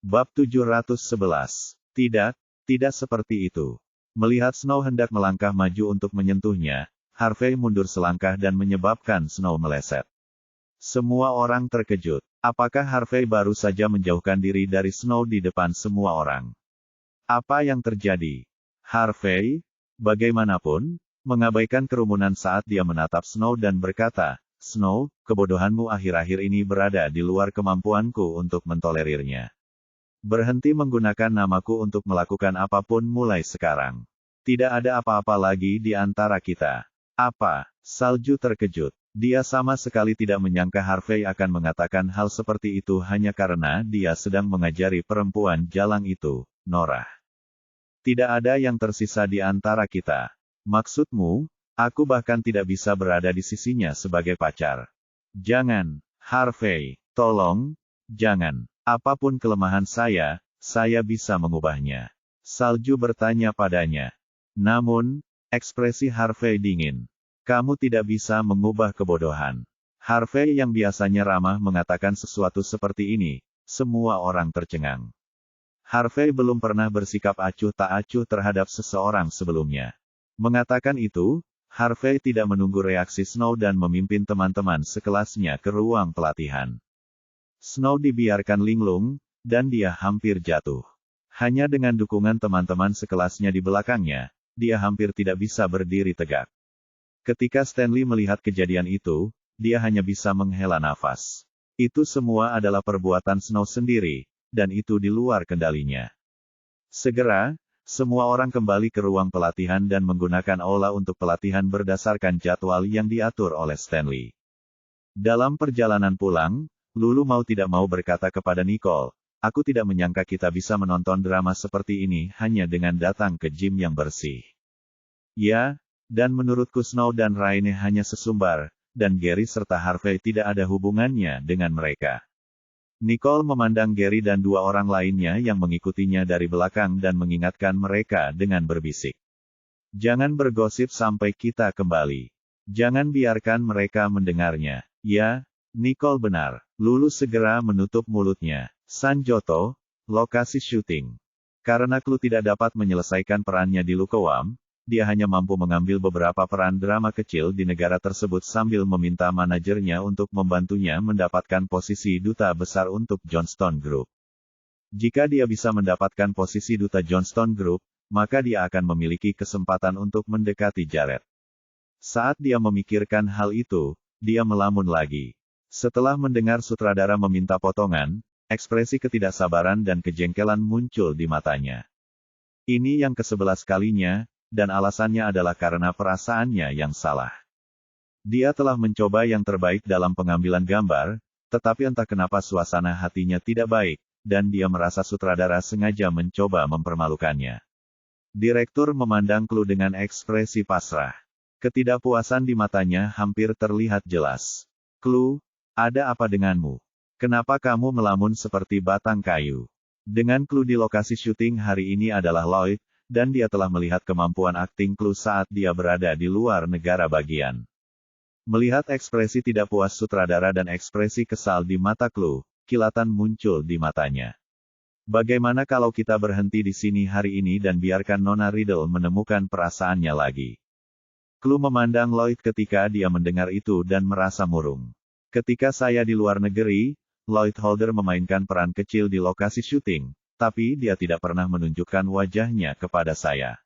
Bab 711. Tidak seperti itu. Melihat Snow hendak melangkah maju untuk menyentuhnya, Harvey mundur selangkah dan menyebabkan Snow meleset. Semua orang terkejut. Apakah Harvey baru saja menjauhkan diri dari Snow di depan semua orang? Apa yang terjadi? Harvey, bagaimanapun, mengabaikan kerumunan saat dia menatap Snow dan berkata, "Snow, kebodohanmu akhir-akhir ini berada di luar kemampuanku untuk mentolerirnya. Berhenti menggunakan namaku untuk melakukan apapun mulai sekarang. Tidak ada apa-apa lagi di antara kita." Apa? Salju terkejut. Dia sama sekali tidak menyangka Harvey akan mengatakan hal seperti itu hanya karena dia sedang mengajari perempuan jalang itu, Norah. Tidak ada yang tersisa di antara kita. Maksudmu, aku bahkan tidak bisa berada di sisinya sebagai pacar. Jangan, Harvey, tolong, jangan. Apapun kelemahan saya bisa mengubahnya. Salju bertanya padanya. Namun, ekspresi Harvey dingin. Kamu tidak bisa mengubah kebodohan. Harvey yang biasanya ramah mengatakan sesuatu seperti ini, semua orang tercengang. Harvey belum pernah bersikap acuh tak acuh terhadap seseorang sebelumnya. Mengatakan itu, Harvey tidak menunggu reaksi Snow dan memimpin teman-teman sekelasnya ke ruang pelatihan. Snow dibiarkan linglung, dan dia hampir jatuh. Hanya dengan dukungan teman-teman sekelasnya di belakangnya, dia hampir tidak bisa berdiri tegak. Ketika Stanley melihat kejadian itu, dia hanya bisa menghela nafas. Itu semua adalah perbuatan Snow sendiri, dan itu di luar kendalinya. Segera, semua orang kembali ke ruang pelatihan dan menggunakan aula untuk pelatihan berdasarkan jadwal yang diatur oleh Stanley. Dalam perjalanan pulang, Lulu mau tidak mau berkata kepada Nicole, "Aku tidak menyangka kita bisa menonton drama seperti ini hanya dengan datang ke gym yang bersih." Ya, dan menurutku Snow dan Raine hanya sesumbar, dan Gary serta Harvey tidak ada hubungannya dengan mereka. Nicole memandang Gary dan dua orang lainnya yang mengikutinya dari belakang dan mengingatkan mereka dengan berbisik. "Jangan bergosip sampai kita kembali. Jangan biarkan mereka mendengarnya." Ya, Nicole benar. Lulu segera menutup mulutnya. Sanjoto, lokasi syuting. Karena Clue tidak dapat menyelesaikan perannya di Lukowam, dia hanya mampu mengambil beberapa peran drama kecil di negara tersebut sambil meminta manajernya untuk membantunya mendapatkan posisi duta besar untuk Johnston Group. Jika dia bisa mendapatkan posisi duta Johnston Group, maka dia akan memiliki kesempatan untuk mendekati Jared. Saat dia memikirkan hal itu, dia melamun lagi. Setelah mendengar sutradara meminta potongan, ekspresi ketidaksabaran dan kejengkelan muncul di matanya. Ini yang ke-11 kalinya, dan alasannya adalah karena perasaannya yang salah. Dia telah mencoba yang terbaik dalam pengambilan gambar, tetapi entah kenapa suasana hatinya tidak baik, dan dia merasa sutradara sengaja mencoba mempermalukannya. Direktur memandang Clue dengan ekspresi pasrah. Ketidakpuasan di matanya hampir terlihat jelas. "Clue, ada apa denganmu? Kenapa kamu melamun seperti batang kayu?" Dengan Clue di lokasi syuting hari ini adalah Lloyd, dan dia telah melihat kemampuan akting Clue saat dia berada di luar negara bagian. Melihat ekspresi tidak puas sutradara dan ekspresi kesal di mata Clue, kilatan muncul di matanya. "Bagaimana kalau kita berhenti di sini hari ini dan biarkan Nona Riddle menemukan perasaannya lagi?" Clue memandang Lloyd ketika dia mendengar itu dan merasa murung. "Ketika saya di luar negeri, Lloyd Holder memainkan peran kecil di lokasi syuting, tapi dia tidak pernah menunjukkan wajahnya kepada saya.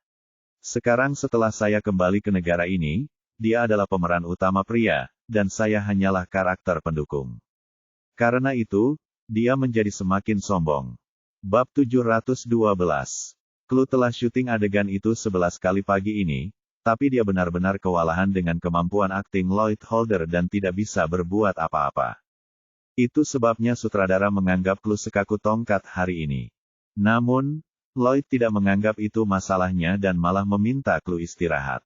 Sekarang setelah saya kembali ke negara ini, dia adalah pemeran utama pria, dan saya hanyalah karakter pendukung. Karena itu, dia menjadi semakin sombong." Bab 712. Clue telah syuting adegan itu 11 kali pagi ini, tapi dia benar-benar kewalahan dengan kemampuan akting Lloyd Holder dan tidak bisa berbuat apa-apa. Itu sebabnya sutradara menganggap Clue sekaku tongkat hari ini. Namun, Lloyd tidak menganggap itu masalahnya dan malah meminta Clue istirahat.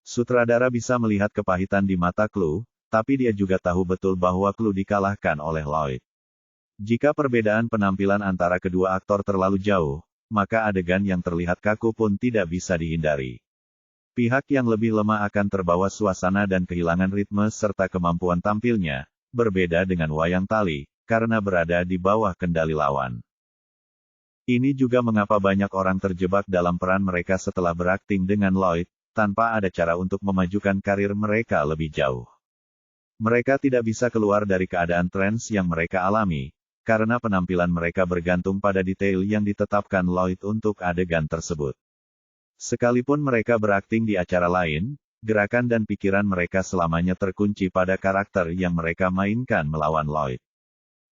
Sutradara bisa melihat kepahitan di mata Clue, tapi dia juga tahu betul bahwa Clue dikalahkan oleh Lloyd. Jika perbedaan penampilan antara kedua aktor terlalu jauh, maka adegan yang terlihat kaku pun tidak bisa dihindari. Pihak yang lebih lemah akan terbawa suasana dan kehilangan ritme serta kemampuan tampilnya, berbeda dengan wayang tali, karena berada di bawah kendali lawan. Ini juga mengapa banyak orang terjebak dalam peran mereka setelah berakting dengan Lloyd, tanpa ada cara untuk memajukan karir mereka lebih jauh. Mereka tidak bisa keluar dari keadaan trans yang mereka alami, karena penampilan mereka bergantung pada detail yang ditetapkan Lloyd untuk adegan tersebut. Sekalipun mereka berakting di acara lain, gerakan dan pikiran mereka selamanya terkunci pada karakter yang mereka mainkan melawan Lloyd.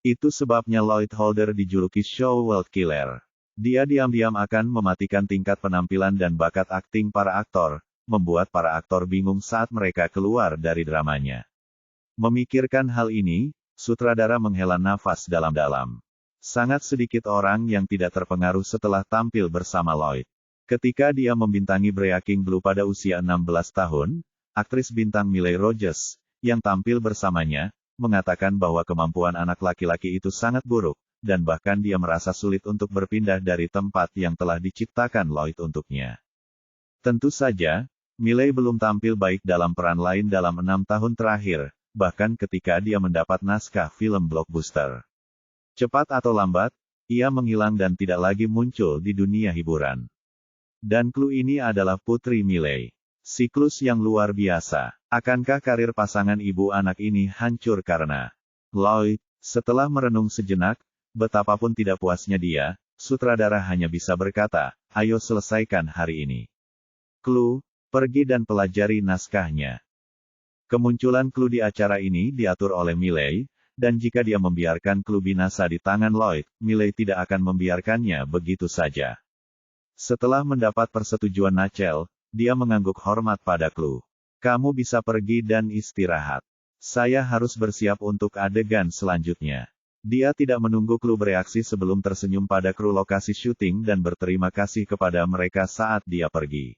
Itu sebabnya Lloyd Holder dijuluki Show World Killer. Dia diam-diam akan mematikan tingkat penampilan dan bakat akting para aktor, membuat para aktor bingung saat mereka keluar dari dramanya. Memikirkan hal ini, sutradara menghela nafas dalam-dalam. Sangat sedikit orang yang tidak terpengaruh setelah tampil bersama Lloyd. Ketika dia membintangi Breaking Blue pada usia 16 tahun, aktris bintang Miley Rogers, yang tampil bersamanya, mengatakan bahwa kemampuan anak laki-laki itu sangat buruk, dan bahkan dia merasa sulit untuk berpindah dari tempat yang telah diciptakan Lloyd untuknya. Tentu saja, Miley belum tampil baik dalam peran lain dalam 6 tahun terakhir, bahkan ketika dia mendapat naskah film blockbuster. Cepat atau lambat, ia menghilang dan tidak lagi muncul di dunia hiburan. Dan clue ini adalah Putri Miley. Siklus yang luar biasa. Akankah karir pasangan ibu anak ini hancur karena Lloyd? Setelah merenung sejenak, betapapun tidak puasnya dia, sutradara hanya bisa berkata, ayo selesaikan hari ini. Clue, pergi dan pelajari naskahnya. Kemunculan clue di acara ini diatur oleh Miley, dan jika dia membiarkan clue binasa di tangan Lloyd, Miley tidak akan membiarkannya begitu saja. Setelah mendapat persetujuan Nachel, dia mengangguk hormat pada clue. Kamu bisa pergi dan istirahat. Saya harus bersiap untuk adegan selanjutnya. Dia tidak menunggu clue bereaksi sebelum tersenyum pada kru lokasi syuting dan berterima kasih kepada mereka saat dia pergi.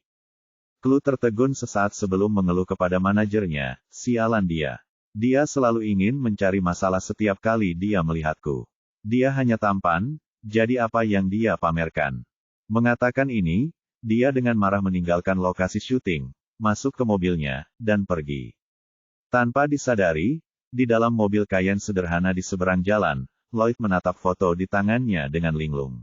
Clue tertegun sesaat sebelum mengeluh kepada manajernya, sialan dia. Dia selalu ingin mencari masalah setiap kali dia melihatku. Dia hanya tampan, jadi apa yang dia pamerkan. Mengatakan ini, dia dengan marah meninggalkan lokasi syuting, masuk ke mobilnya, dan pergi. Tanpa disadari, di dalam mobil Cayenne sederhana di seberang jalan, Lloyd menatap foto di tangannya dengan linglung.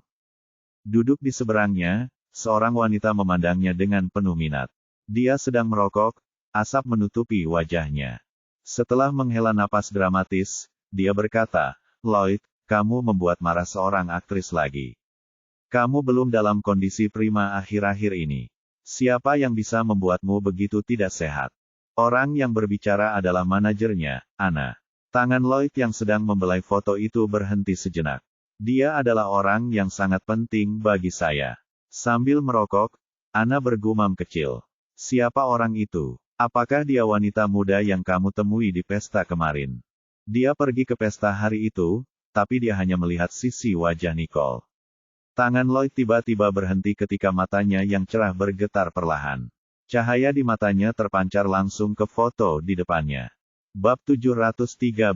Duduk di seberangnya, seorang wanita memandangnya dengan penuh minat. Dia sedang merokok, asap menutupi wajahnya. Setelah menghela napas dramatis, dia berkata, Lloyd, kamu membuat marah seorang aktris lagi. Kamu belum dalam kondisi prima akhir-akhir ini. Siapa yang bisa membuatmu begitu tidak sehat? Orang yang berbicara adalah manajernya, Anna. Tangan Lloyd yang sedang membelai foto itu berhenti sejenak. Dia adalah orang yang sangat penting bagi saya. Sambil merokok, Anna bergumam kecil. Siapa orang itu? Apakah dia wanita muda yang kamu temui di pesta kemarin? Dia pergi ke pesta hari itu, tapi dia hanya melihat sisi wajah Nicole. Tangan Lloyd tiba-tiba berhenti ketika matanya yang cerah bergetar perlahan. Cahaya di matanya terpancar langsung ke foto di depannya. Bab 713.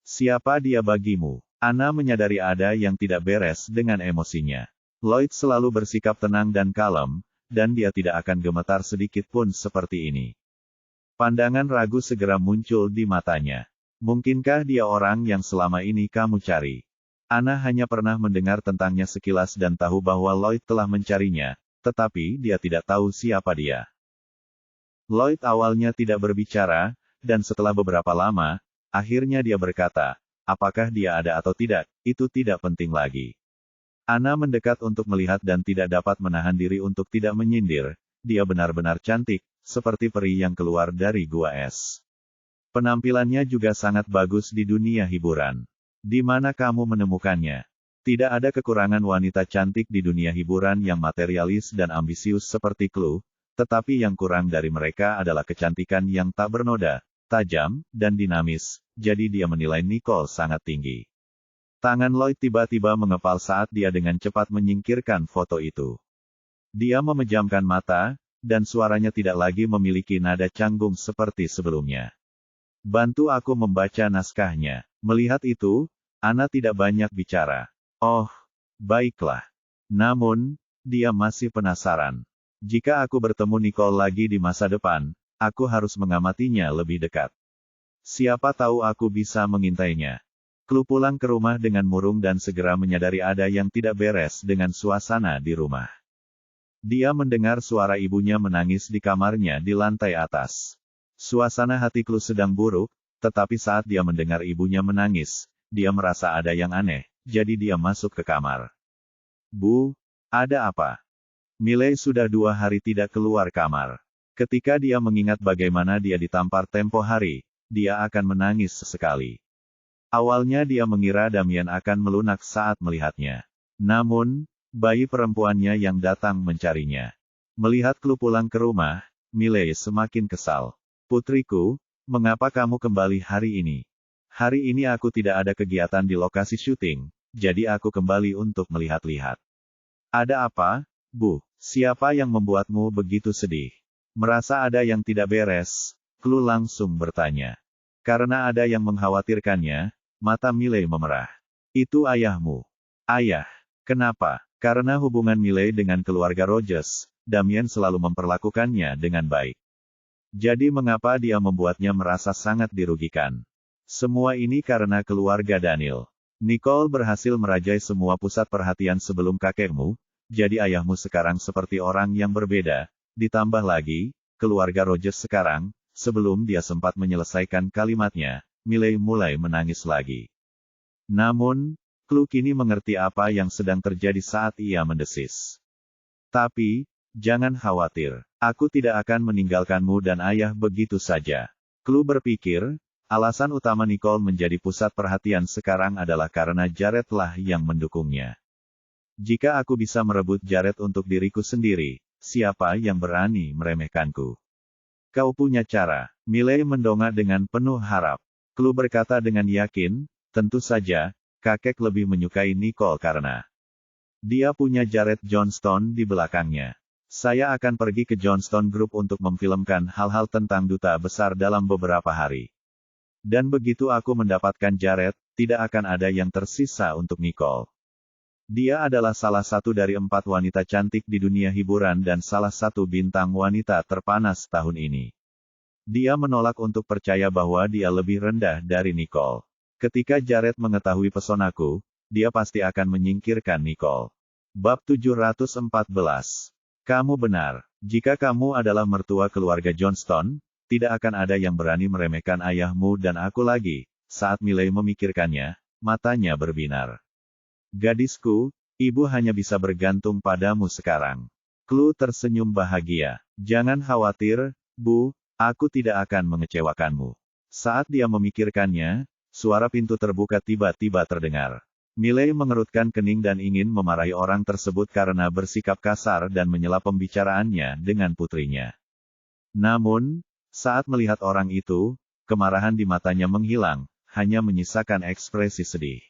Siapa dia bagimu? Anna menyadari ada yang tidak beres dengan emosinya. Lloyd selalu bersikap tenang dan kalem, dan dia tidak akan gemetar sedikit pun seperti ini. Pandangan ragu segera muncul di matanya. Mungkinkah dia orang yang selama ini kamu cari? Anna hanya pernah mendengar tentangnya sekilas dan tahu bahwa Lloyd telah mencarinya, tetapi dia tidak tahu siapa dia. Lloyd awalnya tidak berbicara, dan setelah beberapa lama, akhirnya dia berkata, apakah dia ada atau tidak, itu tidak penting lagi. Anna mendekat untuk melihat dan tidak dapat menahan diri untuk tidak menyindir, dia benar-benar cantik, seperti peri yang keluar dari gua es. Penampilannya juga sangat bagus di dunia hiburan. Di mana kamu menemukannya? Tidak ada kekurangan wanita cantik di dunia hiburan yang materialis dan ambisius seperti Clue, tetapi yang kurang dari mereka adalah kecantikan yang tak bernoda, tajam, dan dinamis, jadi dia menilai Nicole sangat tinggi. Tangan Lloyd tiba-tiba mengepal saat dia dengan cepat menyingkirkan foto itu. Dia memejamkan mata, dan suaranya tidak lagi memiliki nada canggung seperti sebelumnya. Bantu aku membaca naskahnya. Melihat itu, Anna tidak banyak bicara. Oh, baiklah. Namun, dia masih penasaran. Jika aku bertemu Nicole lagi di masa depan, aku harus mengamatinya lebih dekat. Siapa tahu aku bisa mengintainya. Klu pulang ke rumah dengan murung dan segera menyadari ada yang tidak beres dengan suasana di rumah. Dia mendengar suara ibunya menangis di kamarnya di lantai atas. Suasana hati Klu sedang buruk, tetapi saat dia mendengar ibunya menangis, dia merasa ada yang aneh, jadi dia masuk ke kamar. Bu, ada apa? Miley sudah 2 hari tidak keluar kamar. Ketika dia mengingat bagaimana dia ditampar tempo hari, dia akan menangis sesekali. Awalnya dia mengira Damien akan melunak saat melihatnya. Namun, bayi perempuannya yang datang mencarinya. Melihat Klu pulang ke rumah, Miley semakin kesal. Putriku, mengapa kamu kembali hari ini? Hari ini aku tidak ada kegiatan di lokasi syuting, jadi aku kembali untuk melihat-lihat. Ada apa, Bu? Siapa yang membuatmu begitu sedih? Merasa ada yang tidak beres, Klu langsung bertanya. Karena ada yang mengkhawatirkannya, mata Miley memerah. Itu ayahmu. Ayah. Kenapa? Karena hubungan Miley dengan keluarga Rogers, Damien selalu memperlakukannya dengan baik. Jadi mengapa dia membuatnya merasa sangat dirugikan? Semua ini karena keluarga Daniel. Nicole berhasil merajai semua pusat perhatian sebelum kakekmu, jadi ayahmu sekarang seperti orang yang berbeda. Ditambah lagi, keluarga Rogers sekarang, sebelum dia sempat menyelesaikan kalimatnya, Miley mulai menangis lagi. Namun, Klu kini mengerti apa yang sedang terjadi saat ia mendesis. Tapi, jangan khawatir, aku tidak akan meninggalkanmu dan ayah begitu saja. Klu berpikir, alasan utama Nicole menjadi pusat perhatian sekarang adalah karena Jared lah yang mendukungnya. Jika aku bisa merebut Jared untuk diriku sendiri, siapa yang berani meremehkanku? Kau punya cara. Miley mendongak dengan penuh harap. Klu berkata dengan yakin, tentu saja, kakek lebih menyukai Nicole karena dia punya Jared Johnston di belakangnya. Saya akan pergi ke Johnston Group untuk memfilmkan hal-hal tentang duta besar dalam beberapa hari. Dan begitu aku mendapatkan Jared, tidak akan ada yang tersisa untuk Nicole. Dia adalah salah satu dari 4 wanita cantik di dunia hiburan dan salah satu bintang wanita terpanas tahun ini. Dia menolak untuk percaya bahwa dia lebih rendah dari Nicole. Ketika Jared mengetahui pesonaku, dia pasti akan menyingkirkan Nicole. Bab 714. Kamu benar. Jika kamu adalah mertua keluarga Johnston, tidak akan ada yang berani meremehkan ayahmu dan aku lagi. Saat Miley memikirkannya, matanya berbinar. Gadisku, ibu hanya bisa bergantung padamu sekarang. Klu tersenyum bahagia. Jangan khawatir, Bu, aku tidak akan mengecewakanmu. Saat dia memikirkannya, suara pintu terbuka tiba-tiba terdengar. Miley mengerutkan kening dan ingin memarahi orang tersebut karena bersikap kasar dan menyela pembicaraannya dengan putrinya. Namun, saat melihat orang itu, kemarahan di matanya menghilang, hanya menyisakan ekspresi sedih.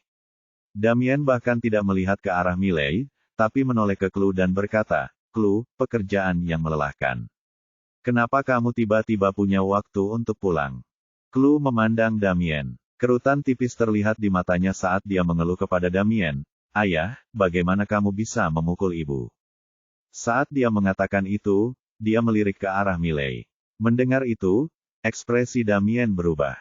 Damien bahkan tidak melihat ke arah Miley, tapi menoleh ke Klu dan berkata, Klu, pekerjaan yang melelahkan. Kenapa kamu tiba-tiba punya waktu untuk pulang? Klu memandang Damien. Kerutan tipis terlihat di matanya saat dia mengeluh kepada Damien, Ayah, bagaimana kamu bisa memukul ibu? Saat dia mengatakan itu, dia melirik ke arah Miley. Mendengar itu, ekspresi Damien berubah.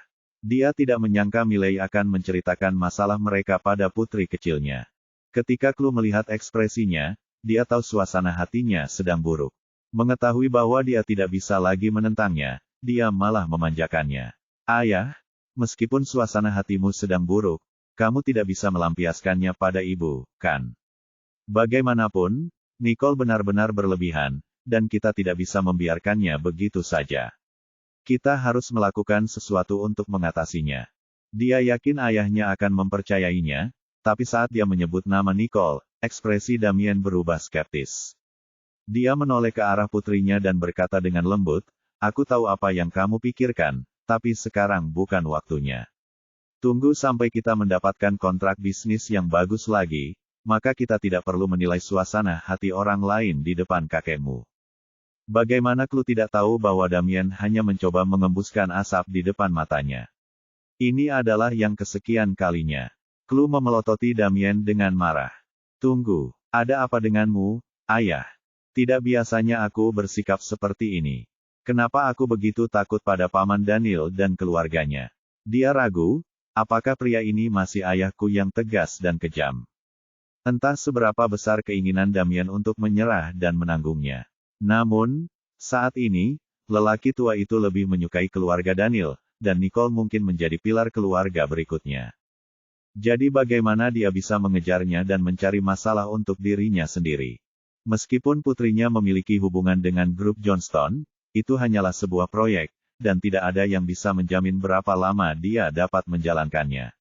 Dia tidak menyangka Miley akan menceritakan masalah mereka pada putri kecilnya. Ketika Klu melihat ekspresinya, dia tahu suasana hatinya sedang buruk. Mengetahui bahwa dia tidak bisa lagi menentangnya, dia malah memanjakannya. Ayah, meskipun suasana hatimu sedang buruk, kamu tidak bisa melampiaskannya pada ibu, kan? Bagaimanapun, Nicole benar-benar berlebihan, dan kita tidak bisa membiarkannya begitu saja. Kita harus melakukan sesuatu untuk mengatasinya. Dia yakin ayahnya akan mempercayainya, tapi saat dia menyebut nama Nicole, ekspresi Damien berubah skeptis. Dia menoleh ke arah putrinya dan berkata dengan lembut, aku tahu apa yang kamu pikirkan, tapi sekarang bukan waktunya. Tunggu sampai kita mendapatkan kontrak bisnis yang bagus lagi, maka kita tidak perlu menilai suasana hati orang lain di depan kakekmu. Bagaimana Klu tidak tahu bahwa Damien hanya mencoba mengembuskan asap di depan matanya. Ini adalah yang kesekian kalinya. Klu memelototi Damien dengan marah. Tunggu, ada apa denganmu, ayah? Tidak biasanya aku bersikap seperti ini. Kenapa aku begitu takut pada Paman Daniel dan keluarganya? Dia ragu, apakah pria ini masih ayahku yang tegas dan kejam? Entah seberapa besar keinginan Damien untuk menyerah dan menanggungnya. Namun, saat ini, lelaki tua itu lebih menyukai keluarga Daniel, dan Nicole mungkin menjadi pilar keluarga berikutnya. Jadi bagaimana dia bisa mengejarnya dan mencari masalah untuk dirinya sendiri? Meskipun putrinya memiliki hubungan dengan grup Johnston, itu hanyalah sebuah proyek, dan tidak ada yang bisa menjamin berapa lama dia dapat menjalankannya.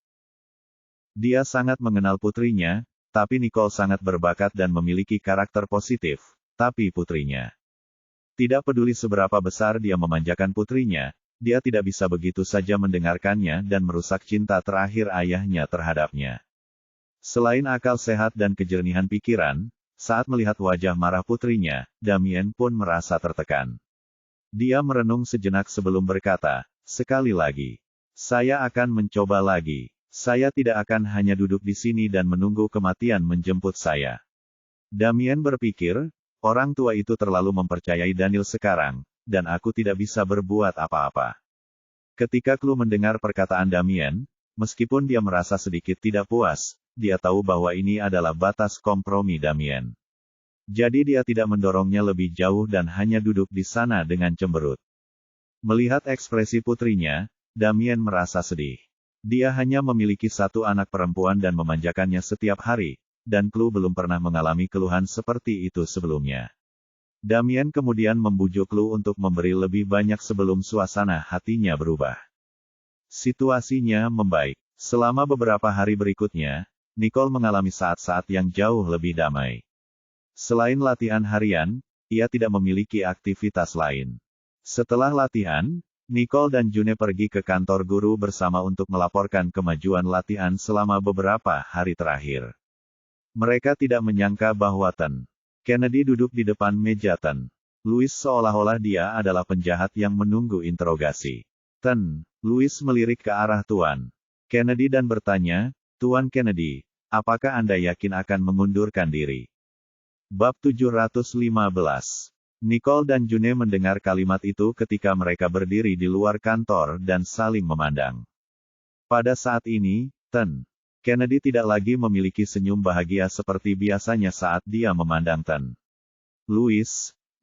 Dia sangat mengenal putrinya, tapi Nicole sangat berbakat dan memiliki karakter positif, tapi putrinya. Tidak peduli seberapa besar dia memanjakan putrinya, dia tidak bisa begitu saja mendengarkannya dan merusak cinta terakhir ayahnya terhadapnya. Selain akal sehat dan kejernihan pikiran, saat melihat wajah marah putrinya, Damien pun merasa tertekan. Dia merenung sejenak sebelum berkata, sekali lagi. Saya akan mencoba lagi. Saya tidak akan hanya duduk di sini dan menunggu kematian menjemput saya. Damien berpikir, orang tua itu terlalu mempercayai Daniel sekarang, dan aku tidak bisa berbuat apa-apa. Ketika Chloe mendengar perkataan Damien, meskipun dia merasa sedikit tidak puas, dia tahu bahwa ini adalah batas kompromi Damien. Jadi dia tidak mendorongnya lebih jauh dan hanya duduk di sana dengan cemberut. Melihat ekspresi putrinya, Damien merasa sedih. Dia hanya memiliki satu anak perempuan dan memanjakannya setiap hari, dan Chloe belum pernah mengalami keluhan seperti itu sebelumnya. Damien kemudian membujuk Chloe untuk memberi lebih banyak sebelum suasana hatinya berubah. Situasinya membaik. Selama beberapa hari berikutnya, Nicole mengalami saat-saat yang jauh lebih damai. Selain latihan harian, ia tidak memiliki aktivitas lain. Setelah latihan, Nicole dan June pergi ke kantor guru bersama untuk melaporkan kemajuan latihan selama beberapa hari terakhir. Mereka tidak menyangka bahwa Kennedy duduk di depan meja Louis seolah-olah dia adalah penjahat yang menunggu interogasi. Louis melirik ke arah Tuan Kennedy dan bertanya, Tuan Kennedy, apakah Anda yakin akan mengundurkan diri? Bab 715. Nicole dan June mendengar kalimat itu ketika mereka berdiri di luar kantor dan saling memandang. Pada saat ini, Kennedy tidak lagi memiliki senyum bahagia seperti biasanya saat dia memandang Louis,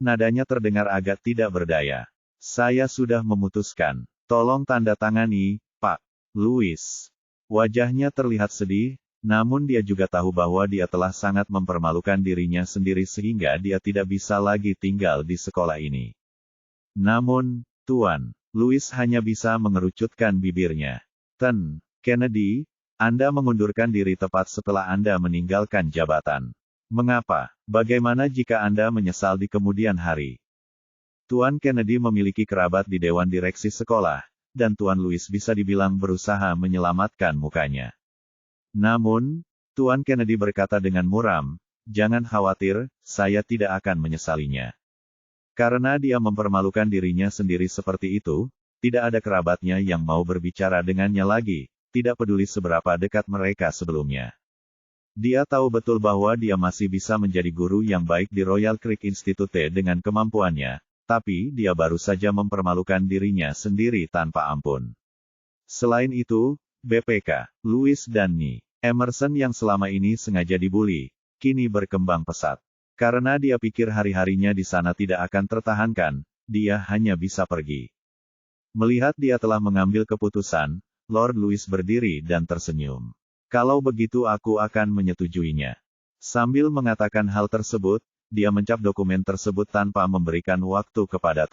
nadanya terdengar agak tidak berdaya. Saya sudah memutuskan. Tolong tanda tangani, Pak Louis. Wajahnya terlihat sedih, namun dia juga tahu bahwa dia telah sangat mempermalukan dirinya sendiri sehingga dia tidak bisa lagi tinggal di sekolah ini. Namun, Tuan Louis hanya bisa mengerucutkan bibirnya. Kennedy, Anda mengundurkan diri tepat setelah Anda meninggalkan jabatan. Mengapa? Bagaimana jika Anda menyesal di kemudian hari? Tuan Kennedy memiliki kerabat di Dewan Direksi Sekolah, dan Tuan Louis bisa dibilang berusaha menyelamatkan mukanya. Namun, Tuan Kennedy berkata dengan muram, jangan khawatir, saya tidak akan menyesalinya. Karena dia mempermalukan dirinya sendiri seperti itu, tidak ada kerabatnya yang mau berbicara dengannya lagi, tidak peduli seberapa dekat mereka sebelumnya. Dia tahu betul bahwa dia masih bisa menjadi guru yang baik di Royal Creek Institute dengan kemampuannya, tapi dia baru saja mempermalukan dirinya sendiri tanpa ampun. Selain itu, BPK, Louis dan Emerson yang selama ini sengaja dibuli, kini berkembang pesat. Karena dia pikir hari-harinya di sana tidak akan tertahankan, dia hanya bisa pergi. Melihat dia telah mengambil keputusan, Lord Louis berdiri dan tersenyum. Kalau begitu aku akan menyetujuinya. Sambil mengatakan hal tersebut, dia mencap dokumen tersebut tanpa memberikan waktu kepada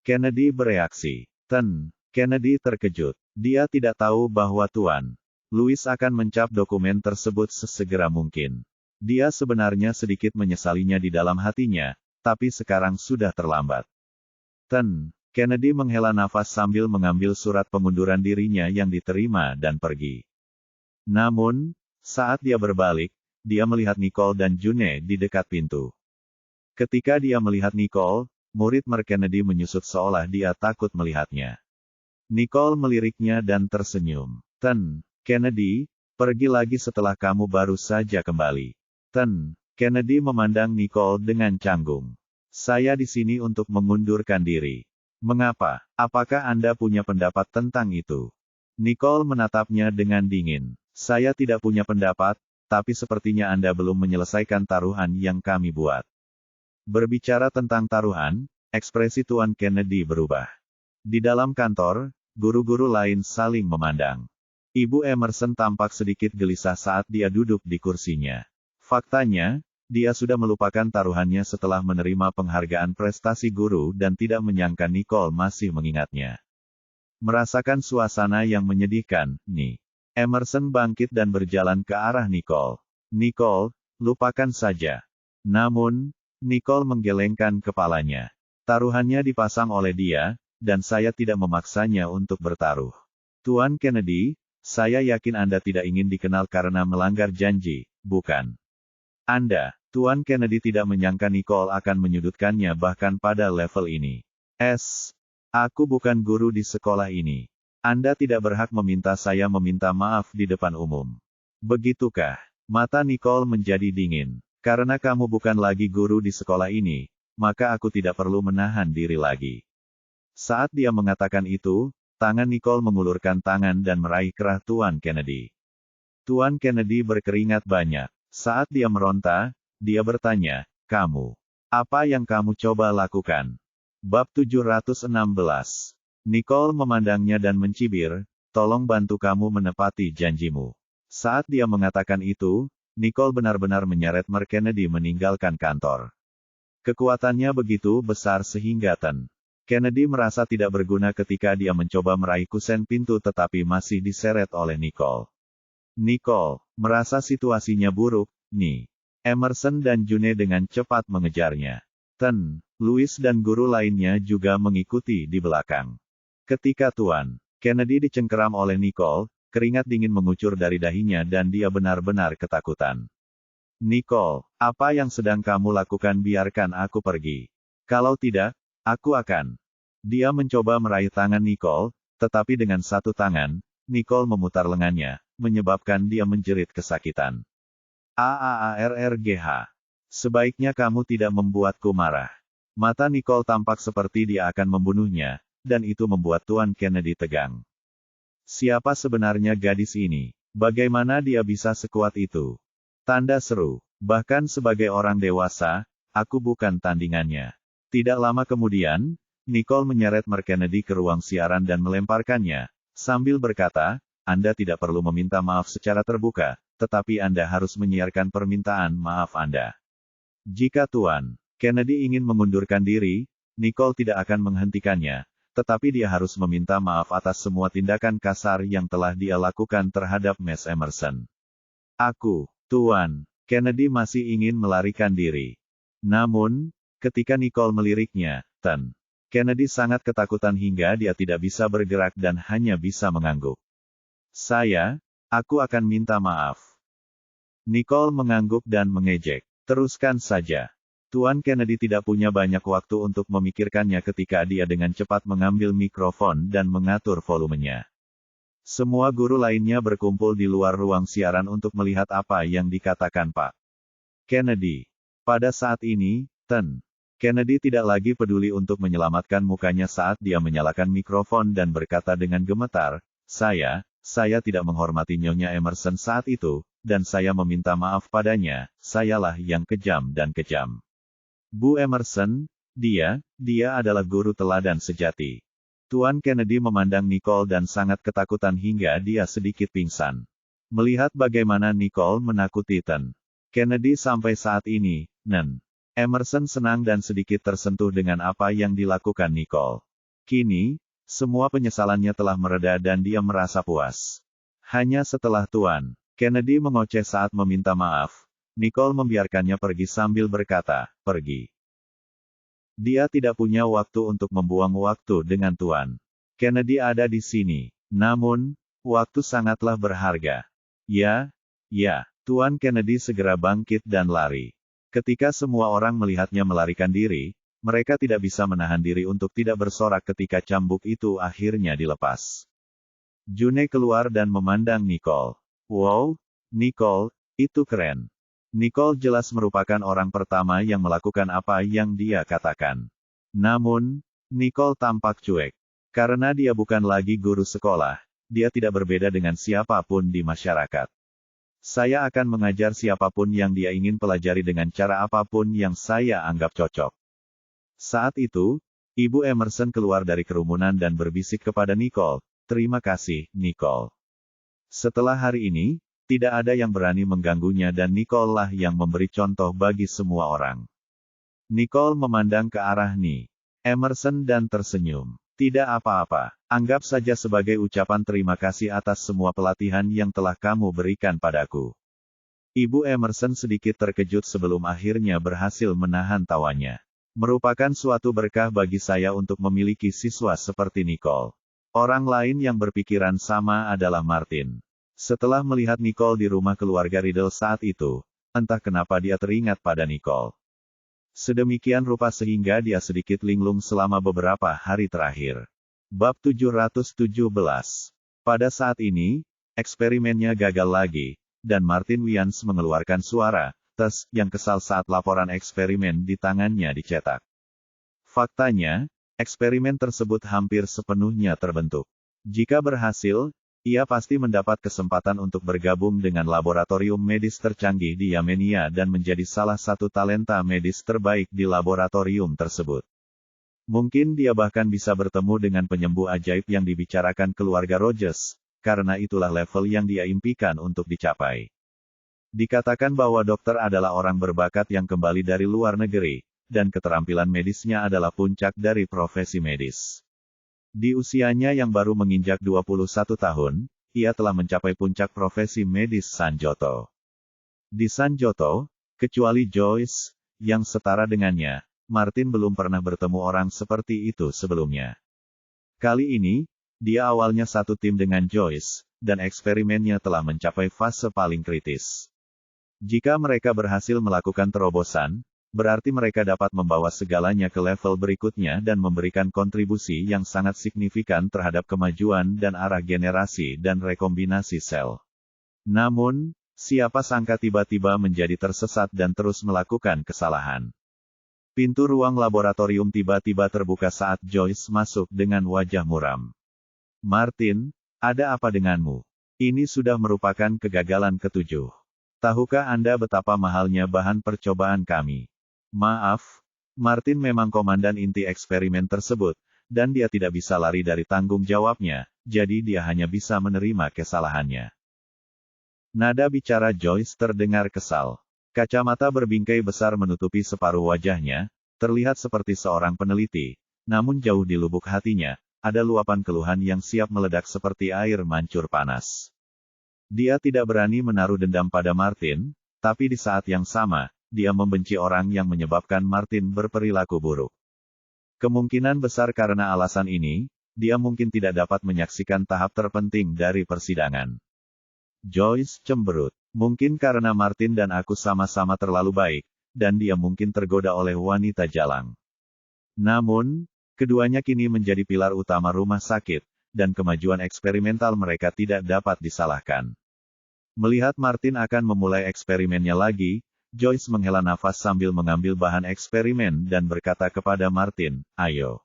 Kennedy bereaksi. Kennedy terkejut. Dia tidak tahu bahwa Tuan Louis akan mencap dokumen tersebut sesegera mungkin. Dia sebenarnya sedikit menyesalinya di dalam hatinya, tapi sekarang sudah terlambat. Kennedy menghela nafas sambil mengambil surat pengunduran dirinya yang diterima dan pergi. Namun, saat dia berbalik, dia melihat Nicole dan June di dekat pintu. Ketika dia melihat Nicole, murid Kennedy menyusut seolah dia takut melihatnya. Nicole meliriknya dan tersenyum. Kennedy, pergi lagi setelah kamu baru saja kembali. Kennedy memandang Nicole dengan canggung. Saya di sini untuk mengundurkan diri. Mengapa? Apakah Anda punya pendapat tentang itu? Nicole menatapnya dengan dingin. Saya tidak punya pendapat, tapi sepertinya Anda belum menyelesaikan taruhan yang kami buat. Berbicara tentang taruhan, ekspresi Tuan Kennedy berubah. Di dalam kantor, guru-guru lain saling memandang. Ibu Emerson tampak sedikit gelisah saat dia duduk di kursinya. Faktanya, dia sudah melupakan taruhannya setelah menerima penghargaan prestasi guru dan tidak menyangka Nicole masih mengingatnya. Merasakan suasana yang menyedihkan, nih. Emerson bangkit dan berjalan ke arah Nicole. Nicole, lupakan saja. Namun, Nicole menggelengkan kepalanya. Taruhannya dipasang oleh dia, dan saya tidak memaksanya untuk bertaruh. Tuan Kennedy, saya yakin Anda tidak ingin dikenal karena melanggar janji, bukan? Anda, Tuan Kennedy tidak menyangka Nicole akan menyudutkannya bahkan pada level ini. Aku bukan guru di sekolah ini. Anda tidak berhak meminta saya meminta maaf di depan umum. Begitukah? Mata Nicole menjadi dingin. Karena kamu bukan lagi guru di sekolah ini, maka aku tidak perlu menahan diri lagi. Saat dia mengatakan itu, tangan Nicole mengulurkan tangan dan meraih kerah Tuan Kennedy. Tuan Kennedy berkeringat banyak. Saat dia meronta, dia bertanya, kamu, apa yang kamu coba lakukan? Bab 716. Nicole memandangnya dan mencibir, tolong bantu kamu menepati janjimu. Saat dia mengatakan itu, Nicole benar-benar menyeret Kennedy meninggalkan kantor. Kekuatannya begitu besar sehingga Kennedy merasa tidak berguna ketika dia mencoba meraih kusen pintu tetapi masih diseret oleh Nicole. Nicole merasa situasinya buruk, nih. Emerson dan June dengan cepat mengejarnya. Louis dan guru lainnya juga mengikuti di belakang. Ketika Tuan Kennedy dicengkeram oleh Nicole, keringat dingin mengucur dari dahinya dan dia benar-benar ketakutan. Nicole, apa yang sedang kamu lakukan? Biarkan aku pergi. Kalau tidak, aku akan. Dia mencoba meraih tangan Nicole, tetapi dengan satu tangan, Nicole memutar lengannya, menyebabkan dia menjerit kesakitan. Aarrgh. Sebaiknya kamu tidak membuatku marah. Mata Nicole tampak seperti dia akan membunuhnya, dan itu membuat Tuan Kennedy tegang. Siapa sebenarnya gadis ini? Bagaimana dia bisa sekuat itu? Tanda seru. Bahkan sebagai orang dewasa, aku bukan tandingannya. Tidak lama kemudian, Nicole menyeret Kennedy ke ruang siaran dan melemparkannya, sambil berkata, Anda tidak perlu meminta maaf secara terbuka, tetapi Anda harus menyiarkan permintaan maaf Anda. Jika Tuan Kennedy ingin mengundurkan diri, Nicole tidak akan menghentikannya, tetapi dia harus meminta maaf atas semua tindakan kasar yang telah dia lakukan terhadap Miss Emerson. Tuan Kennedy masih ingin melarikan diri. Namun, ketika Nicole meliriknya, Kennedy sangat ketakutan hingga dia tidak bisa bergerak dan hanya bisa mengangguk. Aku akan minta maaf. Nicole mengangguk dan mengejek. Teruskan saja. Tuan Kennedy tidak punya banyak waktu untuk memikirkannya ketika dia dengan cepat mengambil mikrofon dan mengatur volumenya. Semua guru lainnya berkumpul di luar ruang siaran untuk melihat apa yang dikatakan Pak Kennedy. Pada saat ini, Kennedy tidak lagi peduli untuk menyelamatkan mukanya saat dia menyalakan mikrofon dan berkata dengan gemetar, saya tidak menghormati Nyonya Emerson saat itu, dan saya meminta maaf padanya, sayalah yang kejam dan kejam. Bu Emerson, dia adalah guru teladan sejati. Tuan Kennedy memandang Nicole dan sangat ketakutan hingga dia sedikit pingsan. Melihat bagaimana Nicole menakuti Kennedy sampai saat ini, Emerson senang dan sedikit tersentuh dengan apa yang dilakukan Nicole. Kini, semua penyesalannya telah mereda dan dia merasa puas. Hanya setelah Tuan Kennedy mengoceh saat meminta maaf, Nicole membiarkannya pergi sambil berkata, pergi. Dia tidak punya waktu untuk membuang waktu dengan Tuan Kennedy ada di sini. Namun, waktu sangatlah berharga. Ya, Tuan Kennedy segera bangkit dan lari. Ketika semua orang melihatnya melarikan diri, mereka tidak bisa menahan diri untuk tidak bersorak ketika cambuk itu akhirnya dilepas. June keluar dan memandang Nicole. Wow, Nicole, itu keren. Nicole jelas merupakan orang pertama yang melakukan apa yang dia katakan. Namun, Nicole tampak cuek. Karena dia bukan lagi guru sekolah, dia tidak berbeda dengan siapapun di masyarakat. Saya akan mengajar siapapun yang dia ingin pelajari dengan cara apapun yang saya anggap cocok. Saat itu, Ibu Emerson keluar dari kerumunan dan berbisik kepada Nicole, "Terima kasih, Nicole. Setelah hari ini, tidak ada yang berani mengganggunya dan Nicole lah yang memberi contoh bagi semua orang." Nicole memandang ke arah Emerson dan tersenyum. "Tidak apa-apa. Anggap saja sebagai ucapan terima kasih atas semua pelatihan yang telah kamu berikan padaku." Ibu Emerson sedikit terkejut sebelum akhirnya berhasil menahan tawanya. "Merupakan suatu berkah bagi saya untuk memiliki siswa seperti Nicole." Orang lain yang berpikiran sama adalah Martin. Setelah melihat Nicole di rumah keluarga Riddle saat itu, entah kenapa dia teringat pada Nicole. Sedemikian rupa sehingga dia sedikit linglung selama beberapa hari terakhir. Bab 717. Pada saat ini, eksperimennya gagal lagi, dan Martin Wians mengeluarkan suara "tes" yang kesal saat laporan eksperimen di tangannya dicetak. Faktanya, eksperimen tersebut hampir sepenuhnya terbentuk. Jika berhasil, ia pasti mendapat kesempatan untuk bergabung dengan laboratorium medis tercanggih di Yamenia dan menjadi salah satu talenta medis terbaik di laboratorium tersebut. Mungkin dia bahkan bisa bertemu dengan penyembuh ajaib yang dibicarakan keluarga Rogers, karena itulah level yang dia impikan untuk dicapai. Dikatakan bahwa dokter adalah orang berbakat yang kembali dari luar negeri, dan keterampilan medisnya adalah puncak dari profesi medis. Di usianya yang baru menginjak 21 tahun, ia telah mencapai puncak profesi medis Sanjoto. Di Sanjoto, kecuali Joyce, yang setara dengannya, Martin belum pernah bertemu orang seperti itu sebelumnya. Kali ini, dia awalnya satu tim dengan Joyce, dan eksperimennya telah mencapai fase paling kritis. Jika mereka berhasil melakukan terobosan, berarti mereka dapat membawa segalanya ke level berikutnya dan memberikan kontribusi yang sangat signifikan terhadap kemajuan dan arah generasi dan rekombinasi sel. Namun, siapa sangka tiba-tiba menjadi tersesat dan terus melakukan kesalahan. Pintu ruang laboratorium tiba-tiba terbuka saat Joyce masuk dengan wajah muram. "Martin, ada apa denganmu? Ini sudah merupakan kegagalan ketujuh. Tahukah Anda betapa mahalnya bahan percobaan kami?" "Maaf, Martin memang komandan inti eksperimen tersebut, dan dia tidak bisa lari dari tanggung jawabnya, jadi dia hanya bisa menerima kesalahannya." Nada bicara Joyce terdengar kesal. Kacamata berbingkai besar menutupi separuh wajahnya, terlihat seperti seorang peneliti, namun jauh di lubuk hatinya, ada luapan keluhan yang siap meledak seperti air mancur panas. Dia tidak berani menaruh dendam pada Martin, tapi di saat yang sama, dia membenci orang yang menyebabkan Martin berperilaku buruk. Kemungkinan besar karena alasan ini, dia mungkin tidak dapat menyaksikan tahap terpenting dari persidangan. Joyce cemberut. "Mungkin karena Martin dan aku sama-sama terlalu baik, dan dia mungkin tergoda oleh wanita jalang. Namun, keduanya kini menjadi pilar utama rumah sakit, dan kemajuan eksperimental mereka tidak dapat disalahkan." Melihat Martin akan memulai eksperimennya lagi, Joyce menghela nafas sambil mengambil bahan eksperimen dan berkata kepada Martin, "Ayo.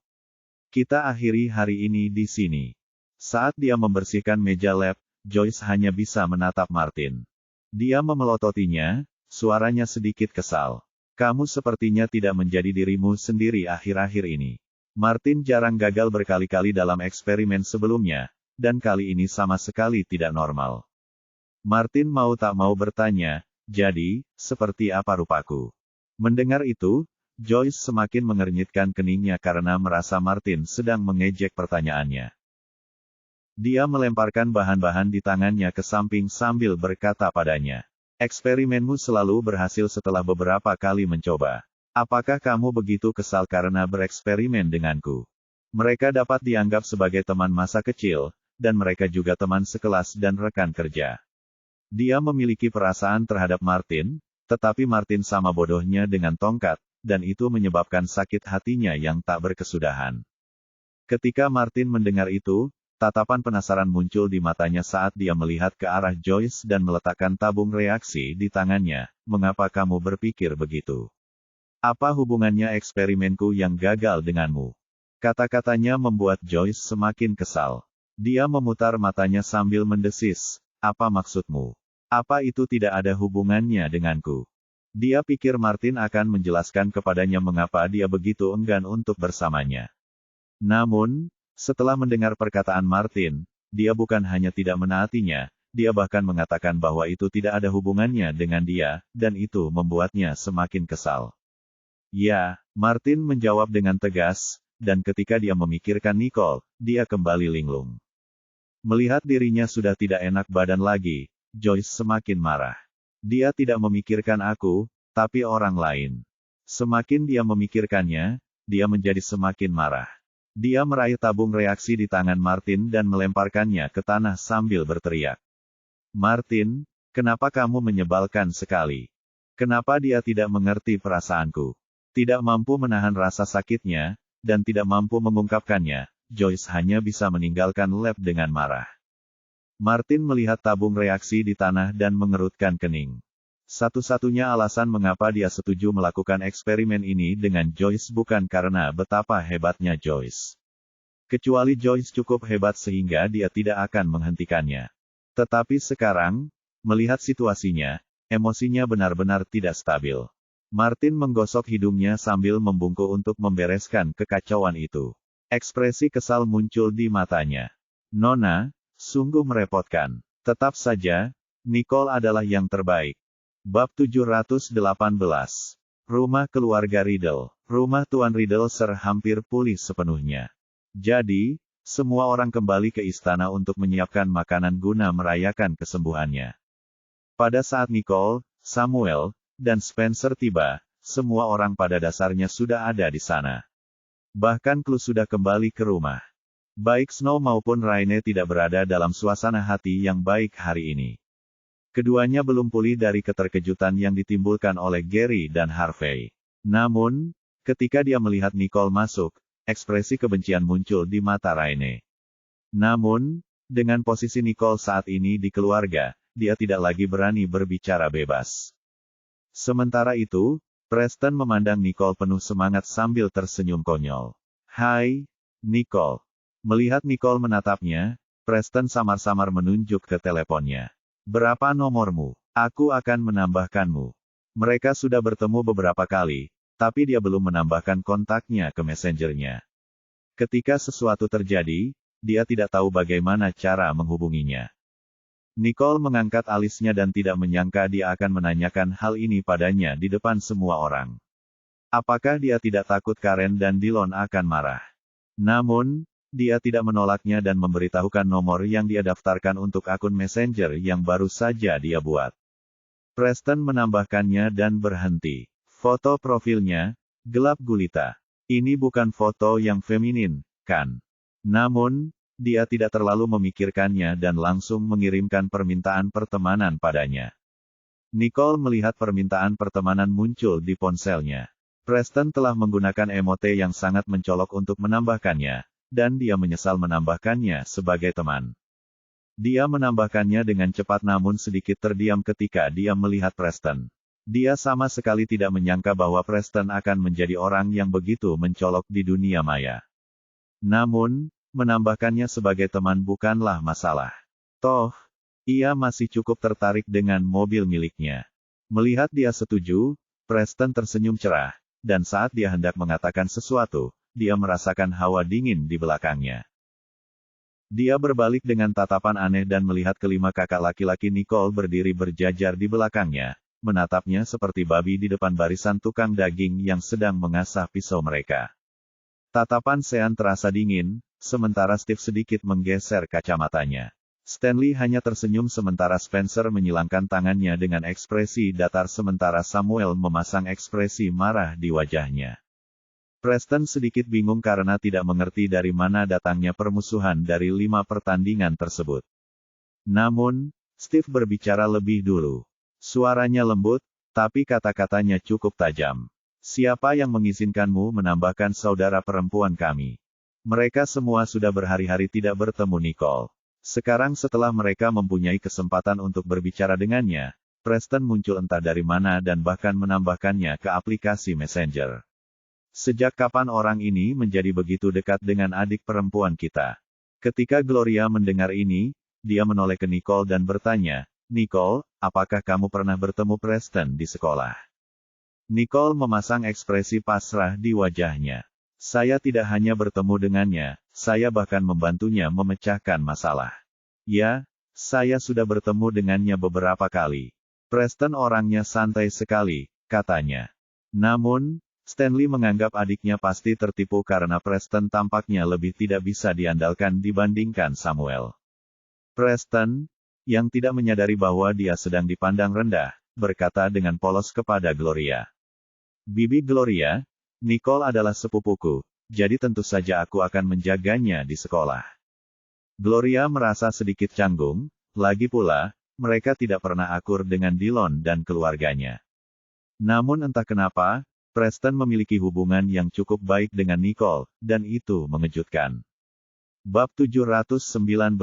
Kita akhiri hari ini di sini." Saat dia membersihkan meja lab, Joyce hanya bisa menatap Martin. Dia memelototinya, suaranya sedikit kesal. "Kamu sepertinya tidak menjadi dirimu sendiri akhir-akhir ini." Martin jarang gagal berkali-kali dalam eksperimen sebelumnya, dan kali ini sama sekali tidak normal. Martin mau tak mau bertanya, "Jadi, seperti apa rupaku?" Mendengar itu, Joyce semakin mengernyitkan keningnya karena merasa Martin sedang mengejek pertanyaannya. Dia melemparkan bahan-bahan di tangannya ke samping sambil berkata padanya, "Eksperimenmu selalu berhasil setelah beberapa kali mencoba. Apakah kamu begitu kesal karena bereksperimen denganku?" Mereka dapat dianggap sebagai teman masa kecil, dan mereka juga teman sekelas dan rekan kerja. Dia memiliki perasaan terhadap Martin, tetapi Martin sama bodohnya dengan tongkat, dan itu menyebabkan sakit hatinya yang tak berkesudahan. Ketika Martin mendengar itu, tatapan penasaran muncul di matanya saat dia melihat ke arah Joyce dan meletakkan tabung reaksi di tangannya. "Mengapa kamu berpikir begitu? Apa hubungannya eksperimenku yang gagal denganmu?" Kata-katanya membuat Joyce semakin kesal. Dia memutar matanya sambil mendesis, apa maksudmu? Apa itu tidak ada hubungannya denganku? Dia pikir Martin akan menjelaskan kepadanya mengapa dia begitu enggan untuk bersamanya. Namun, setelah mendengar perkataan Martin, dia bukan hanya tidak menaatinya, dia bahkan mengatakan bahwa itu tidak ada hubungannya dengan dia, dan itu membuatnya semakin kesal. Ya, Martin menjawab dengan tegas, dan ketika dia memikirkan Nicole, dia kembali linglung. Melihat dirinya sudah tidak enak badan lagi, Joyce semakin marah. Dia tidak memikirkan aku, tapi orang lain. Semakin dia memikirkannya, dia menjadi semakin marah. Dia meraih tabung reaksi di tangan Martin dan melemparkannya ke tanah sambil berteriak. Martin, kenapa kamu menyebalkan sekali? Kenapa dia tidak mengerti perasaanku? Tidak mampu menahan rasa sakitnya, dan tidak mampu mengungkapkannya, Joyce hanya bisa meninggalkan lab dengan marah. Martin melihat tabung reaksi di tanah dan mengerutkan kening. Satu-satunya alasan mengapa dia setuju melakukan eksperimen ini dengan Joyce bukan karena betapa hebatnya Joyce. Kecuali Joyce cukup hebat sehingga dia tidak akan menghentikannya. Tetapi sekarang, melihat situasinya, emosinya benar-benar tidak stabil. Martin menggosok hidungnya sambil membungkuk untuk membereskan kekacauan itu. Ekspresi kesal muncul di matanya. Nona, sungguh merepotkan. Tetap saja, Nicole adalah yang terbaik. Bab 718. Rumah keluarga Riddle. Rumah Tuan Riddle hampir pulih sepenuhnya. Jadi, semua orang kembali ke istana untuk menyiapkan makanan guna merayakan kesembuhannya. Pada saat Nicole, Samuel, dan Spencer tiba, semua orang pada dasarnya sudah ada di sana. Bahkan Chloe sudah kembali ke rumah. Baik Snow maupun Raine tidak berada dalam suasana hati yang baik hari ini. Keduanya belum pulih dari keterkejutan yang ditimbulkan oleh Gary dan Harvey. Namun, ketika dia melihat Nicole masuk, ekspresi kebencian muncul di mata Raine. Namun, dengan posisi Nicole saat ini di keluarga, dia tidak lagi berani berbicara bebas. Sementara itu, Preston memandang Nicole penuh semangat sambil tersenyum konyol. Hai, Nicole. Melihat Nicole menatapnya, Preston samar-samar menunjuk ke teleponnya. Berapa nomormu? Aku akan menambahkanmu. Mereka sudah bertemu beberapa kali, tapi dia belum menambahkan kontaknya ke messengernya. Ketika sesuatu terjadi, dia tidak tahu bagaimana cara menghubunginya. Nicole mengangkat alisnya dan tidak menyangka dia akan menanyakan hal ini padanya di depan semua orang. Apakah dia tidak takut Karen dan Dillon akan marah? Namun, dia tidak menolaknya dan memberitahukan nomor yang dia daftarkan untuk akun Messenger yang baru saja dia buat. Preston menambahkannya dan berhenti. Foto profilnya, gelap gulita. Ini bukan foto yang feminin, kan? Namun, dia tidak terlalu memikirkannya dan langsung mengirimkan permintaan pertemanan padanya. Nicole melihat permintaan pertemanan muncul di ponselnya. Preston telah menggunakan emote yang sangat mencolok untuk menambahkannya, dan dia menyesal menambahkannya sebagai teman. Dia menambahkannya dengan cepat namun sedikit terdiam ketika dia melihat Preston. Dia sama sekali tidak menyangka bahwa Preston akan menjadi orang yang begitu mencolok di dunia maya. Namun, menambahkannya sebagai teman bukanlah masalah. Toh, ia masih cukup tertarik dengan mobil miliknya. Melihat dia setuju, Preston tersenyum cerah, dan saat dia hendak mengatakan sesuatu, dia merasakan hawa dingin di belakangnya. Dia berbalik dengan tatapan aneh dan melihat kelima kakak laki-laki Nicole berdiri berjajar di belakangnya, menatapnya seperti babi di depan barisan tukang daging yang sedang mengasah pisau mereka. Tatapan Sean terasa dingin, sementara Steve sedikit menggeser kacamatanya. Stanley hanya tersenyum sementara Spencer menyilangkan tangannya dengan ekspresi datar sementara Samuel memasang ekspresi marah di wajahnya. Preston sedikit bingung karena tidak mengerti dari mana datangnya permusuhan dari 5 pertandingan tersebut. Namun, Steve berbicara lebih dulu. Suaranya lembut, tapi kata-katanya cukup tajam. Siapa yang mengizinkanmu menambahkan saudara perempuan kami? Mereka semua sudah berhari-hari tidak bertemu Nicole. Sekarang setelah mereka mempunyai kesempatan untuk berbicara dengannya, Preston muncul entah dari mana dan bahkan menambahkannya ke aplikasi Messenger. Sejak kapan orang ini menjadi begitu dekat dengan adik perempuan kita? Ketika Gloria mendengar ini, dia menoleh ke Nicole dan bertanya, "Nicole, apakah kamu pernah bertemu Preston di sekolah?" Nicole memasang ekspresi pasrah di wajahnya. "Saya tidak hanya bertemu dengannya, saya bahkan membantunya memecahkan masalah. Ya, saya sudah bertemu dengannya beberapa kali. Preston orangnya santai sekali," katanya. Namun, Stanley menganggap adiknya pasti tertipu karena Preston tampaknya lebih tidak bisa diandalkan dibandingkan Samuel. Preston, yang tidak menyadari bahwa dia sedang dipandang rendah, berkata dengan polos kepada Gloria. "Bibi Gloria, Nicole adalah sepupuku, jadi tentu saja aku akan menjaganya di sekolah." Gloria merasa sedikit canggung, lagi pula, mereka tidak pernah akur dengan Dillon dan keluarganya. Namun entah kenapa, Preston memiliki hubungan yang cukup baik dengan Nicole, dan itu mengejutkan. Bab 719.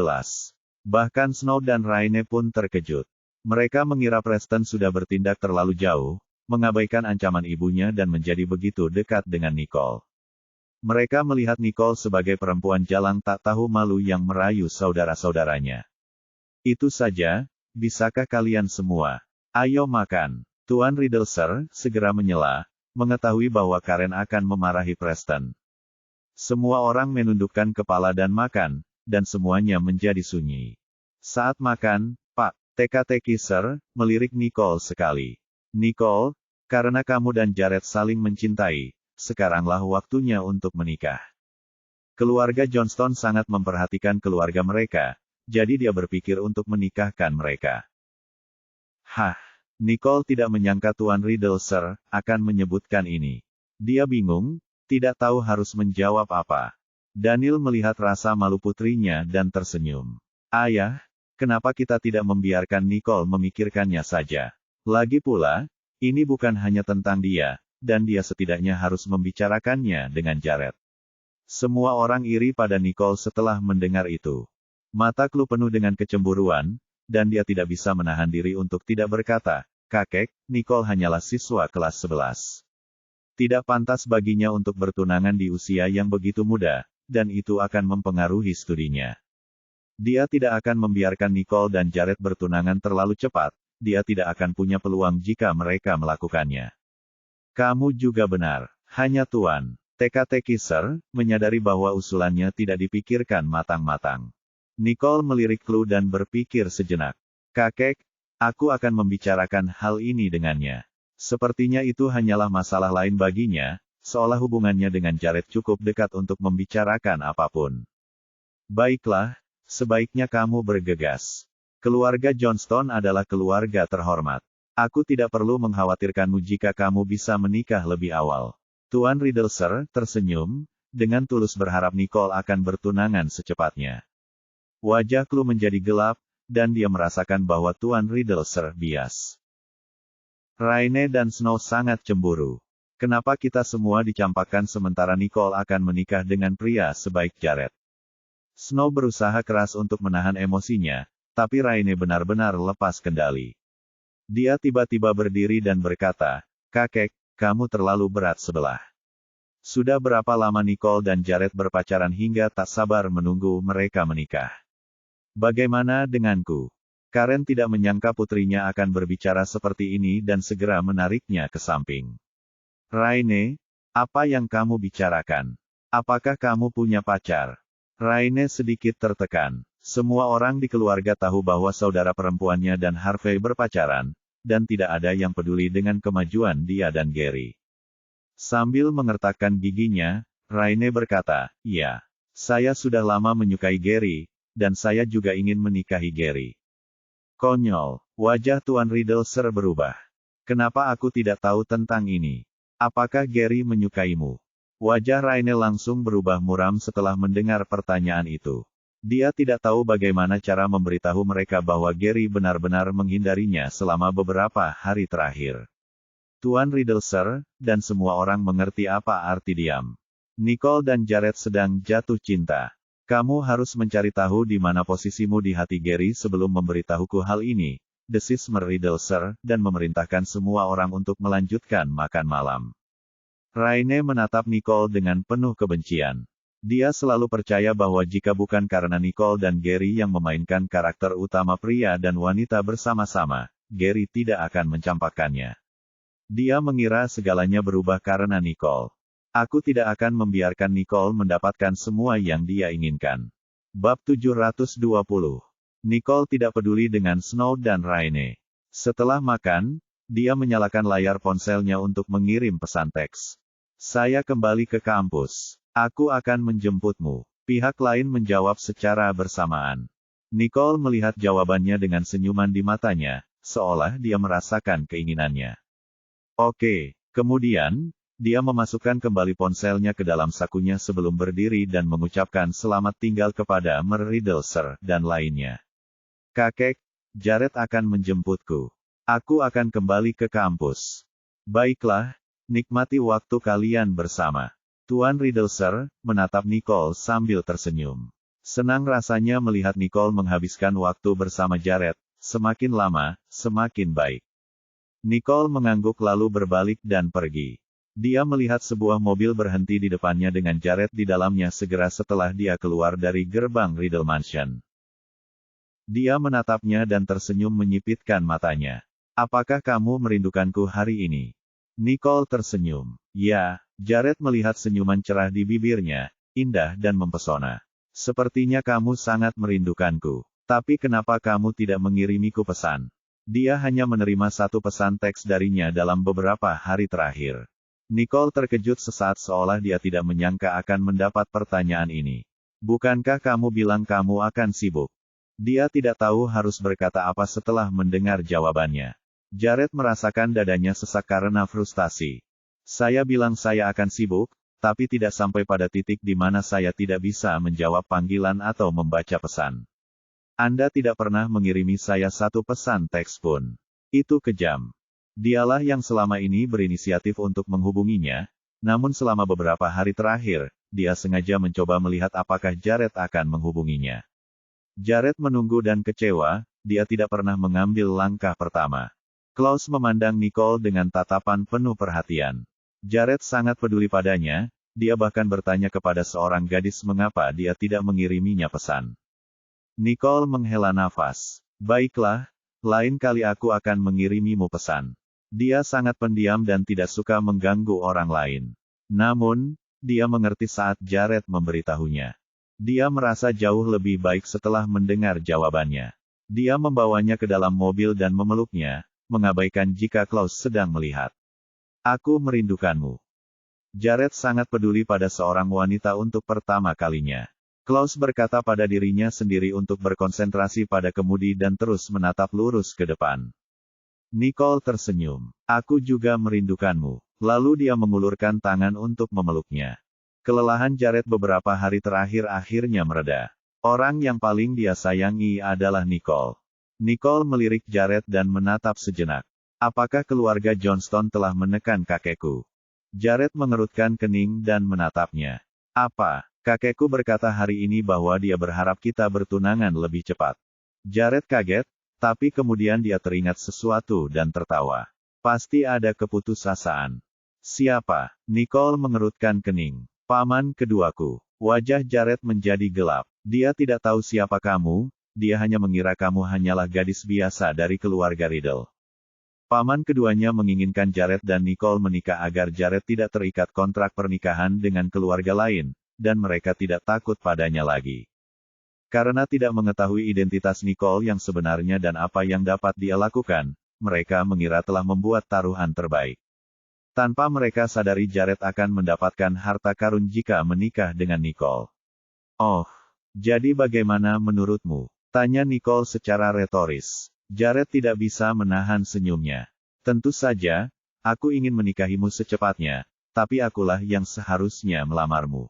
Bahkan Snow dan Raine pun terkejut. Mereka mengira Preston sudah bertindak terlalu jauh, mengabaikan ancaman ibunya dan menjadi begitu dekat dengan Nicole. Mereka melihat Nicole sebagai perempuan jalang tak tahu malu yang merayu saudara-saudaranya. "Itu saja, bisakah kalian semua? Ayo makan." Tuan Riddlesir segera menyela, mengetahui bahwa Karen akan memarahi Preston. Semua orang menundukkan kepala dan makan, dan semuanya menjadi sunyi. Saat makan, Pak TK Sir melirik Nicole sekali. "Nicole, karena kamu dan Jared saling mencintai, sekaranglah waktunya untuk menikah." Keluarga Johnston sangat memperhatikan keluarga mereka, jadi dia berpikir untuk menikahkan mereka. Hah? Nicole tidak menyangka Tuan Riddlesir akan menyebutkan ini. Dia bingung, tidak tahu harus menjawab apa. Daniel melihat rasa malu putrinya dan tersenyum. "Ayah, kenapa kita tidak membiarkan Nicole memikirkannya saja? Lagi pula, ini bukan hanya tentang dia, dan dia setidaknya harus membicarakannya dengan Jared." Semua orang iri pada Nicole setelah mendengar itu. Mata Chloe penuh dengan kecemburuan, dan dia tidak bisa menahan diri untuk tidak berkata, "Kakek, Nicole hanyalah siswa kelas 11. Tidak pantas baginya untuk bertunangan di usia yang begitu muda, dan itu akan mempengaruhi studinya. Dia tidak akan membiarkan Nicole dan Jared bertunangan terlalu cepat, dia tidak akan punya peluang jika mereka melakukannya." "Kamu juga benar." Hanya Tuan Sir menyadari bahwa usulannya tidak dipikirkan matang-matang. Nicole melirik Chloe dan berpikir sejenak. "Kakek, aku akan membicarakan hal ini dengannya." Sepertinya itu hanyalah masalah lain baginya, seolah hubungannya dengan Jared cukup dekat untuk membicarakan apapun. "Baiklah, sebaiknya kamu bergegas. Keluarga Johnston adalah keluarga terhormat. Aku tidak perlu mengkhawatirkanmu jika kamu bisa menikah lebih awal." Tuan Riddlesir tersenyum, dengan tulus berharap Nicole akan bertunangan secepatnya. Wajah Chloe menjadi gelap, dan dia merasakan bahwa Tuan Riddlesir bias. Raine dan Snow sangat cemburu. Kenapa kita semua dicampakkan sementara Nicole akan menikah dengan pria sebaik Jared? Snow berusaha keras untuk menahan emosinya, tapi Raine benar-benar lepas kendali. Dia tiba-tiba berdiri dan berkata, "Kakek, kamu terlalu berat sebelah. Sudah berapa lama Nicole dan Jared berpacaran hingga tak sabar menunggu mereka menikah. Bagaimana denganku?" Karen tidak menyangka putrinya akan berbicara seperti ini dan segera menariknya ke samping. "Raine, apa yang kamu bicarakan? Apakah kamu punya pacar?" Raine sedikit tertekan. Semua orang di keluarga tahu bahwa saudara perempuannya dan Harvey berpacaran, dan tidak ada yang peduli dengan kemajuan dia dan Gary. Sambil mengertakkan giginya, Raine berkata, "Ya, saya sudah lama menyukai Gary, dan saya juga ingin menikahi Gary." Konyol, wajah Tuan Riddlesir berubah. "Kenapa aku tidak tahu tentang ini? Apakah Gary menyukaimu?" Wajah Raine langsung berubah muram setelah mendengar pertanyaan itu. Dia tidak tahu bagaimana cara memberitahu mereka bahwa Gary benar-benar menghindarinya selama beberapa hari terakhir. Tuan Riddlesir, dan semua orang mengerti apa arti diam. Nicole dan Jared sedang jatuh cinta. "Kamu harus mencari tahu di mana posisimu di hati Gary sebelum memberitahuku hal ini," desis Riddlesir, dan memerintahkan semua orang untuk melanjutkan makan malam. Raine menatap Nicole dengan penuh kebencian. Dia selalu percaya bahwa jika bukan karena Nicole dan Gary yang memainkan karakter utama pria dan wanita bersama-sama, Gary tidak akan mencampakkannya. Dia mengira segalanya berubah karena Nicole. Aku tidak akan membiarkan Nicole mendapatkan semua yang dia inginkan. Bab 720. Nicole tidak peduli dengan Snow dan Raine. Setelah makan, dia menyalakan layar ponselnya untuk mengirim pesan teks. Saya kembali ke kampus. Aku akan menjemputmu. Pihak lain menjawab secara bersamaan. Nicole melihat jawabannya dengan senyuman di matanya, seolah dia merasakan keinginannya. Oke. Kemudian, dia memasukkan kembali ponselnya ke dalam sakunya sebelum berdiri dan mengucapkan selamat tinggal kepada Mer Riddleser dan lainnya. Kakek, Jared akan menjemputku. Aku akan kembali ke kampus. Baiklah, nikmati waktu kalian bersama. Tuan Riddleser menatap Nicole sambil tersenyum. Senang rasanya melihat Nicole menghabiskan waktu bersama Jared, semakin lama, semakin baik. Nicole mengangguk lalu berbalik dan pergi. Dia melihat sebuah mobil berhenti di depannya dengan Jared di dalamnya segera setelah dia keluar dari gerbang Riddle Mansion. Dia menatapnya dan tersenyum menyipitkan matanya. Apakah kamu merindukanku hari ini? Nicole tersenyum. Ya. Jared melihat senyuman cerah di bibirnya, indah dan mempesona. Sepertinya kamu sangat merindukanku. Tapi kenapa kamu tidak mengirimiku pesan? Dia hanya menerima satu pesan teks darinya dalam beberapa hari terakhir. Nicole terkejut sesaat seolah dia tidak menyangka akan mendapat pertanyaan ini. Bukankah kamu bilang kamu akan sibuk? Dia tidak tahu harus berkata apa setelah mendengar jawabannya. Jared merasakan dadanya sesak karena frustasi. Saya bilang saya akan sibuk, tapi tidak sampai pada titik di mana saya tidak bisa menjawab panggilan atau membaca pesan. Anda tidak pernah mengirimi saya satu pesan teks pun. Itu kejam. Dialah yang selama ini berinisiatif untuk menghubunginya, namun selama beberapa hari terakhir, dia sengaja mencoba melihat apakah Jared akan menghubunginya. Jared menunggu dan kecewa, dia tidak pernah mengambil langkah pertama. Klaus memandang Nicole dengan tatapan penuh perhatian. Jared sangat peduli padanya, dia bahkan bertanya kepada seorang gadis mengapa dia tidak mengiriminya pesan. Nicole menghela nafas. Baiklah, lain kali aku akan mengirimimu pesan. Dia sangat pendiam dan tidak suka mengganggu orang lain. Namun, dia mengerti saat Jared memberitahunya. Dia merasa jauh lebih baik setelah mendengar jawabannya. Dia membawanya ke dalam mobil dan memeluknya, mengabaikan jika Klaus sedang melihat. Aku merindukanmu. Jared sangat peduli pada seorang wanita untuk pertama kalinya. Klaus berkata pada dirinya sendiri untuk berkonsentrasi pada kemudi dan terus menatap lurus ke depan. Nicole tersenyum. Aku juga merindukanmu. Lalu dia mengulurkan tangan untuk memeluknya. Kelelahan Jared beberapa hari terakhir akhirnya mereda. Orang yang paling dia sayangi adalah Nicole. Nicole melirik Jared dan menatap sejenak. Apakah keluarga Johnston telah menekan kakekku? Jared mengerutkan kening dan menatapnya. Apa? Kakekku berkata hari ini bahwa dia berharap kita bertunangan lebih cepat. Jared kaget, tapi kemudian dia teringat sesuatu dan tertawa. Pasti ada keputusasaan. Siapa? Nicole mengerutkan kening. Paman keduaku. Wajah Jared menjadi gelap. Dia tidak tahu siapa kamu, dia hanya mengira kamu hanyalah gadis biasa dari keluarga Riddle. Paman keduanya menginginkan Jared dan Nicole menikah agar Jared tidak terikat kontrak pernikahan dengan keluarga lain, dan mereka tidak takut padanya lagi. Karena tidak mengetahui identitas Nicole yang sebenarnya dan apa yang dapat dia lakukan, mereka mengira telah membuat taruhan terbaik. Tanpa mereka sadari Jared akan mendapatkan harta karun jika menikah dengan Nicole. Oh, jadi bagaimana menurutmu? Tanya Nicole secara retoris. Jared tidak bisa menahan senyumnya. Tentu saja, aku ingin menikahimu secepatnya, tapi akulah yang seharusnya melamarmu.